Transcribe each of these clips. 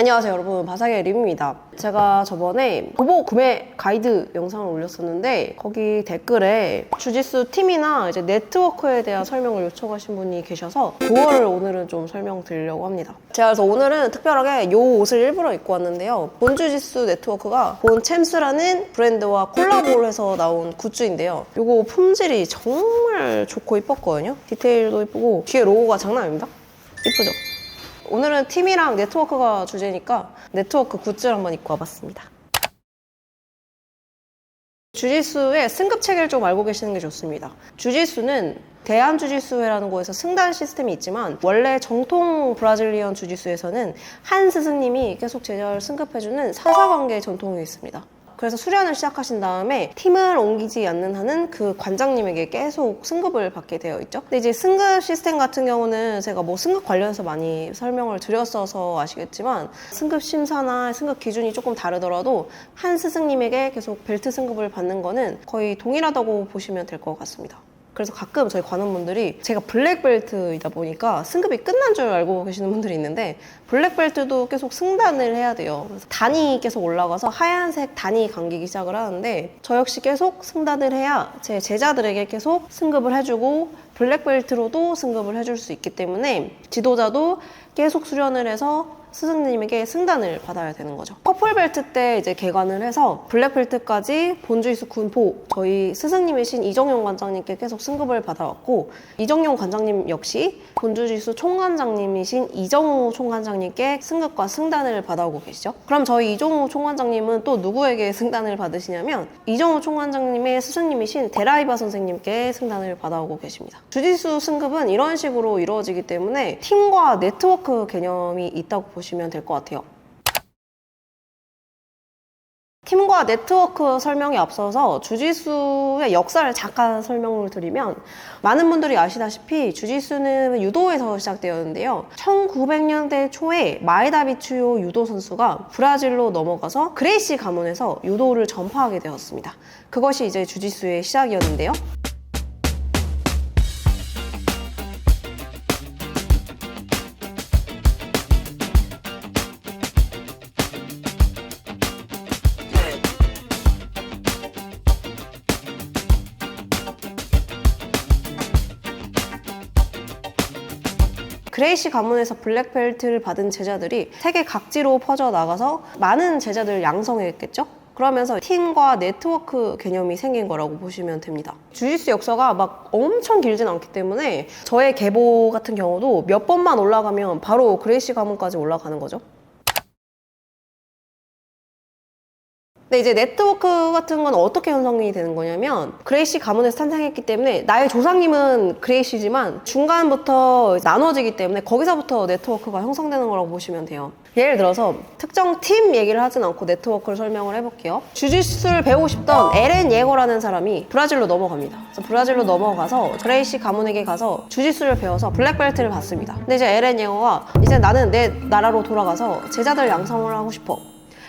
안녕하세요 여러분, 바삭의 림입니다. 제가 저번에 보복 구매 가이드 영상을 올렸었는데 거기 댓글에 주짓수 팀이나 이제 네트워크에 대한 설명을 요청하신 분이 계셔서 그거를 오늘은 좀 설명드리려고 합니다. 제가 그래서 오늘은 특별하게 이 옷을 일부러 입고 왔는데요. 본 주짓수 네트워크가 본 챔스라는 브랜드와 콜라보를 해서 나온 굿즈인데요. 이거 품질이 정말 좋고 이뻤거든요. 디테일도 이쁘고 뒤에 로고가 장난 아닙니다. 이쁘죠? 오늘은 팀이랑 네트워크가 주제니까 네트워크 굿즈를 한번 입고 와봤습니다. 주짓수의 승급 체계를 좀 알고 계시는 게 좋습니다. 주짓수는 대한주짓수회라는 곳에서 승단 시스템이 있지만 원래 정통 브라질리언 주짓수에서는 한 스승님이 계속 제자를 승급해주는 사사관계 전통이 있습니다. 그래서 수련을 시작하신 다음에 팀을 옮기지 않는 한은 그 관장님에게 계속 승급을 받게 되어 있죠. 근데 이제 승급 시스템 같은 경우는 제가 뭐 승급 관련해서 많이 설명을 드렸어서 아시겠지만 승급 심사나 승급 기준이 조금 다르더라도 한 스승님에게 계속 벨트 승급을 받는 거는 거의 동일하다고 보시면 될 것 같습니다. 그래서 가끔 저희 관원분들이 제가 블랙벨트이다 보니까 승급이 끝난 줄 알고 계시는 분들이 있는데 블랙벨트도 계속 승단을 해야 돼요. 그래서 단이 계속 올라가서 하얀색 단이 감기기 시작을 하는데 저 역시 계속 승단을 해야 제 제자들에게 계속 승급을 해주고 블랙벨트로도 승급을 해줄 수 있기 때문에 지도자도 계속 수련을 해서 스승님에게 승단을 받아야 되는 거죠. 퍼플벨트 때 이제 개관을 해서 블랙벨트까지 본주짓수 군포 저희 스승님이신 이정용 관장님께 계속 승급을 받아왔고 이정용 관장님 역시 본주짓수 총관장님이신 이정우 총관장님께 승급과 승단을 받아오고 계시죠. 그럼 저희 이정우 총관장님은 또 누구에게 승단을 받으시냐면 이정우 총관장님의 스승님이신 데라이바 선생님께 승단을 받아오고 계십니다. 주짓수 승급은 이런 식으로 이루어지기 때문에 팀과 네트워크 개념이 있다고 보시면 될 것 같아요. 팀과 네트워크 설명에 앞서서 주짓수의 역사를 잠깐 설명을 드리면 많은 분들이 아시다시피 주짓수는 유도에서 시작되었는데요. 1900년대 초에 마에다 비추요 유도 선수가 브라질로 넘어가서 그레이시 가문에서 유도를 전파하게 되었습니다. 그것이 이제 주짓수의 시작이었는데요. 그레이시 가문에서 블랙벨트를 받은 제자들이 세계 각지로 퍼져나가서 많은 제자들을 양성했겠죠? 그러면서 팀과 네트워크 개념이 생긴 거라고 보시면 됩니다. 주짓수 역사가 막 엄청 길진 않기 때문에 저의 계보 같은 경우도 몇 번만 올라가면 바로 그레이시 가문까지 올라가는 거죠. 근데 이제 네트워크 같은 건 어떻게 형성이 되는 거냐면 그레이시 가문에서 탄생했기 때문에 나의 조상님은 그레이시지만 중간부터 나눠지기 때문에 거기서부터 네트워크가 형성되는 거라고 보시면 돼요. 예를 들어서 특정 팀 얘기를 하진 않고 네트워크를 설명을 해볼게요. 주짓수를 배우고 싶던 에렌 예거라는 사람이 브라질로 넘어갑니다. 그래서 브라질로 넘어가서 그레이시 가문에게 가서 주짓수를 배워서 블랙벨트를 받습니다. 근데 이제 에렌 예거가 이제 나는 내 나라로 돌아가서 제자들 양성을 하고 싶어.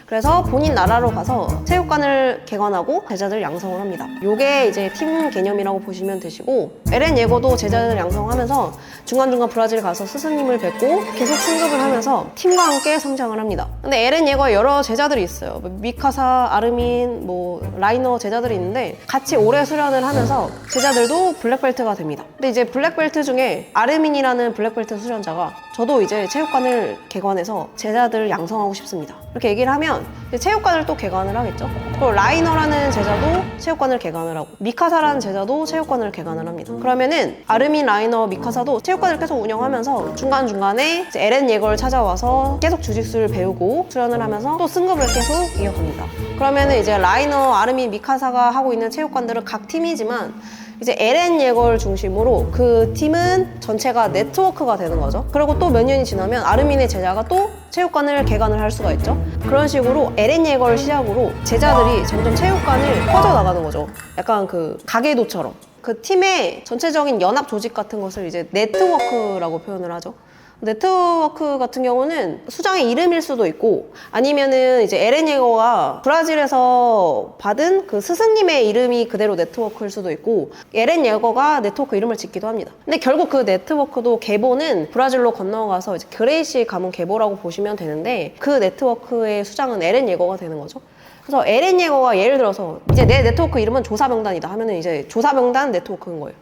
그래서 본인 나라로 가서 체육관을 개관하고 제자들 양성을 합니다. 요게 이제 팀 개념이라고 보시면 되시고 에렌 예거도 제자들 양성하면서 중간중간 브라질 가서 스승님을 뵙고 계속 승급을 하면서 팀과 함께 성장을 합니다. 근데 에렌 예거에 여러 제자들이 있어요. 미카사, 아르민, 라이너 제자들이 있는데 같이 오래 수련을 하면서 제자들도 블랙벨트가 됩니다. 근데 이제 블랙벨트 중에 아르민이라는 블랙벨트 수련자가 저도 이제 체육관을 개관해서 제자들을 양성하고 싶습니다. 이렇게 얘기를 하면 체육관을 또 개관을 하겠죠. 그리고 라이너라는 제자도 체육관을 개관을 하고 미카사라는 제자도 체육관을 개관을 합니다. 그러면은 아르민, 라이너, 미카사도 체육관을 계속 운영하면서 중간중간에 이제 에렌 예거를 찾아와서 계속 주짓수를 배우고 수련을 하면서 또 승급을 계속 이어갑니다. 그러면은 이제 라이너, 아르민, 미카사가 하고 있는 체육관들은 각 팀이지만 이제 에렌 예거를 중심으로 그 팀은 전체가 네트워크가 되는 거죠. 그리고 또 몇 년이 지나면 아르민의 제자가 또 체육관을 개관을 할 수가 있죠. 그런 식으로 에렌 예거를 시작으로 제자들이 점점 체육관을 퍼져나가는 거죠. 약간 그 가계도처럼. 그 팀의 전체적인 연합 조직 같은 것을 이제 네트워크라고 표현을 하죠. 네트워크 같은 경우는 수장의 이름일 수도 있고 아니면은 이제 에렌 예거가 브라질에서 받은 그 스승님의 이름이 그대로 네트워크일 수도 있고 에렌 예거가 네트워크 이름을 짓기도 합니다. 근데 결국 그 네트워크도 계보는 브라질로 건너가서 이제 그레이시 가문 계보라고 보시면 되는데 그 네트워크의 수장은 에렌 예거가 되는 거죠. 그래서 에렌 예거가 예를 들어서 이제 내 네트워크 이름은 조사병단이다 하면은 이제 조사병단 네트워크인 거예요.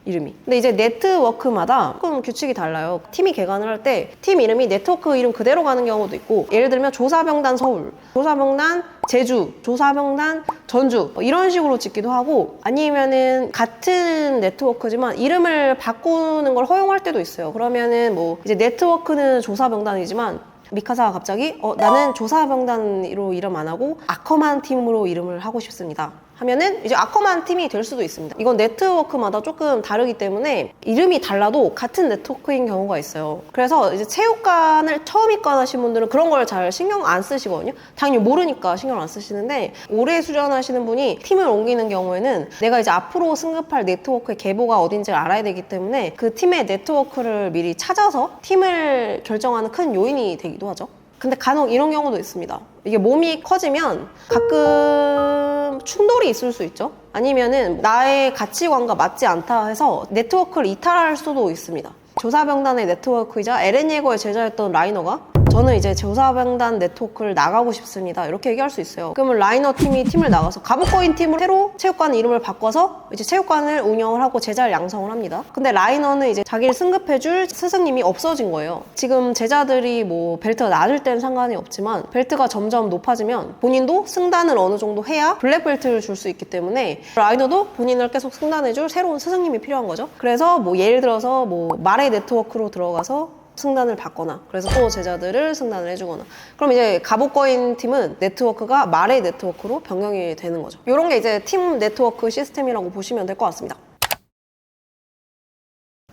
이름이. 근데 이제 네트워크마다 조금 규칙이 달라요. 팀이 개관을 할 때 팀 이름이 네트워크 이름 그대로 가는 경우도 있고 예를 들면 조사병단 서울, 조사병단 제주, 조사병단 전주 이런 식으로 짓기도 하고 아니면은 같은 네트워크지만 이름을 바꾸는 걸 허용할 때도 있어요. 그러면은 뭐 이제 네트워크는 조사병단이지만 미카사가 갑자기 나는 조사병단으로 이름 안 하고 아커만 팀으로 이름을 하고 싶습니다 하면은 이제 아커만 팀이 될 수도 있습니다. 이건 네트워크마다 조금 다르기 때문에 이름이 달라도 같은 네트워크인 경우가 있어요. 그래서 이제 체육관을 처음 입관하신 분들은 그런 걸 잘 신경 안 쓰시거든요. 당연히 모르니까 신경 안 쓰시는데 올해 수련하시는 분이 팀을 옮기는 경우에는 내가 이제 앞으로 승급할 네트워크의 계보가 어딘지를 알아야 되기 때문에 그 팀의 네트워크를 미리 찾아서 팀을 결정하는 큰 요인이 되기도 하죠. 근데 간혹 이런 경우도 있습니다. 이게 몸이 커지면 가끔 충돌이 있을 수 있죠. 아니면은 나의 가치관과 맞지 않다 해서 네트워크를 이탈할 수도 있습니다. 조사병단의 네트워크이자 에렌 예거의 제자였던 라이너가 저는 이제 조사병단 네트워크를 나가고 싶습니다 이렇게 얘기할 수 있어요. 그러면 라이너 팀이 팀을 나가서 가부코인 팀으로 새로 체육관 이름을 바꿔서 이제 체육관을 운영을 하고 제자를 양성을 합니다. 근데 라이너는 이제 자기를 승급해줄 스승님이 없어진 거예요. 지금 제자들이 뭐 벨트가 낮을 때는 상관이 없지만 벨트가 점점 높아지면 본인도 승단을 어느 정도 해야 블랙벨트를 줄 수 있기 때문에 라이너도 본인을 계속 승단해줄 새로운 스승님이 필요한 거죠. 그래서 뭐 예를 들어서 뭐 말의 네트워크로 들어가서 승단을 받거나 그래서 또 제자들을 승단을 해주거나 그럼 이제 가부거인 팀은 네트워크가 말의 네트워크로 변경이 되는 거죠. 이런 게 이제 팀 네트워크 시스템이라고 보시면 될 것 같습니다.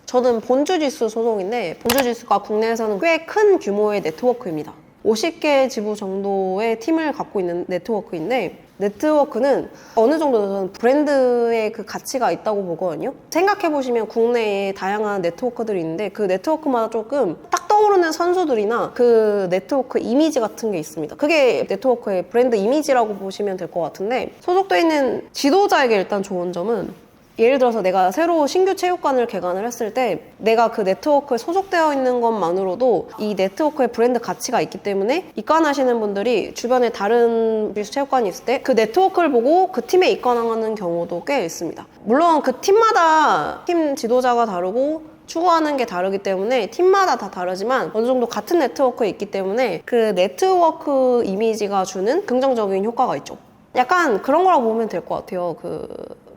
저는 본주지수 소속인데 본주지수가 국내에서는 꽤 큰 규모의 네트워크입니다. 50개 지부 정도의 팀을 갖고 있는 네트워크인데 네트워크는 어느 정도 저는 브랜드의 그 가치가 있다고 보거든요. 생각해보시면 국내에 다양한 네트워크들이 있는데 그 네트워크마다 조금 딱 떠오르는 선수들이나 그 네트워크 이미지 같은 게 있습니다. 그게 네트워크의 브랜드 이미지라고 보시면 될 것 같은데 소속되어 있는 지도자에게 일단 좋은 점은 예를 들어서 내가 새로 신규 체육관을 개관을 했을 때 내가 그 네트워크에 소속되어 있는 것만으로도 이 네트워크의 브랜드 가치가 있기 때문에 입관하시는 분들이 주변에 다른 체육관이 있을 때 그 네트워크를 보고 그 팀에 입관하는 경우도 꽤 있습니다. 물론 그 팀마다 팀 지도자가 다르고 추구하는 게 다르기 때문에 팀마다 다 다르지만 어느 정도 같은 네트워크에 있기 때문에 그 네트워크 이미지가 주는 긍정적인 효과가 있죠. 약간 그런 거라고 보면 될 것 같아요. 그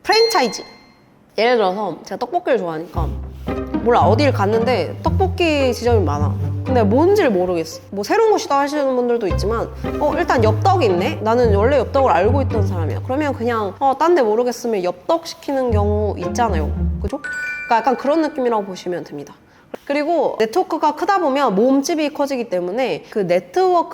프랜차이즈. 예를 들어서 제가 떡볶이를 좋아하니까 몰라 어딜 갔는데 떡볶이 지점이 많아. 근데 뭔지를 모르겠어. 뭐 새로운 곳이다 하시는 분들도 있지만 일단 엽떡이 있네? 나는 원래 엽떡을 알고 있던 사람이야. 그러면 그냥 딴 데 모르겠으면 엽떡 시키는 경우 있잖아요. 그죠? 그러니까 약간 그런 느낌이라고 보시면 됩니다. 그리고 네트워크가 크다 보면 몸집이 커지기 때문에 그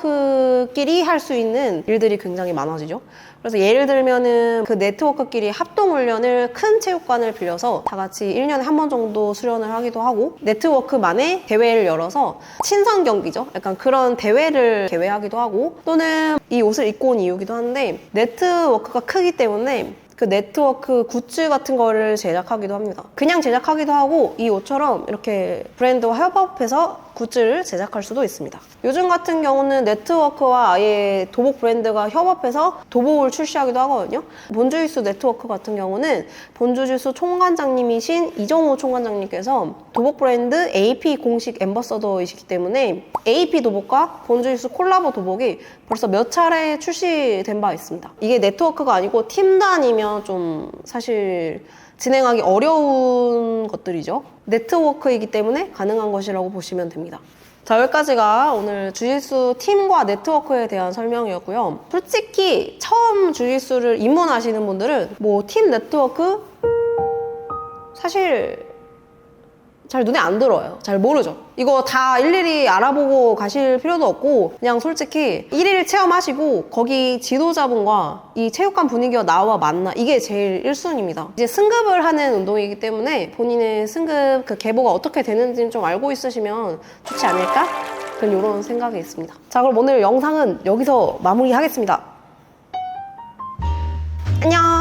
네트워크끼리 할 수 있는 일들이 굉장히 많아지죠. 그래서 예를 들면은 그 네트워크끼리 합동훈련을 큰 체육관을 빌려서 다 같이 1년에 한 번 정도 수련을 하기도 하고 네트워크만의 대회를 열어서 친선 경기죠. 약간 그런 대회를 개최하기도 하고 또는 이 옷을 입고 온 이유기도 한데 네트워크가 크기 때문에 그 네트워크 굿즈 같은 거를 제작하기도 합니다. 그냥 제작하기도 하고 이 옷처럼 이렇게 브랜드와 협업해서 굿즈를 제작할 수도 있습니다. 요즘 같은 경우는 네트워크와 아예 도복 브랜드가 협업해서 도복을 출시하기도 하거든요. 본주지수 네트워크 같은 경우는 본주지수 총관장님이신 이정호 총관장님께서 도복 브랜드 AP 공식 앰버서더이시기 때문에 AP 도복과 본주지수 콜라보 도복이 벌써 몇 차례 출시된 바 있습니다. 이게 네트워크가 아니고 팀 단위면 좀 사실 진행하기 어려운 것들이죠. 네트워크이기 때문에 가능한 것이라고 보시면 됩니다. 자, 여기까지가 오늘 주짓수 팀과 네트워크에 대한 설명이었고요. 솔직히 처음 주짓수를 입문하시는 분들은 뭐 팀 네트워크 사실 잘 눈에 안 들어요. 잘 모르죠. 이거 다 일일이 알아보고 가실 필요도 없고 그냥 솔직히 1일 체험하시고 거기 지도자분과 이 체육관 분위기와 나와 맞나 이게 제일 1순위입니다. 이제 승급을 하는 운동이기 때문에 본인의 승급 그 계보가 어떻게 되는지는 좀 알고 있으시면 좋지 않을까? 그런 이런 생각이 있습니다. 자, 그럼 오늘 영상은 여기서 마무리하겠습니다. 안녕.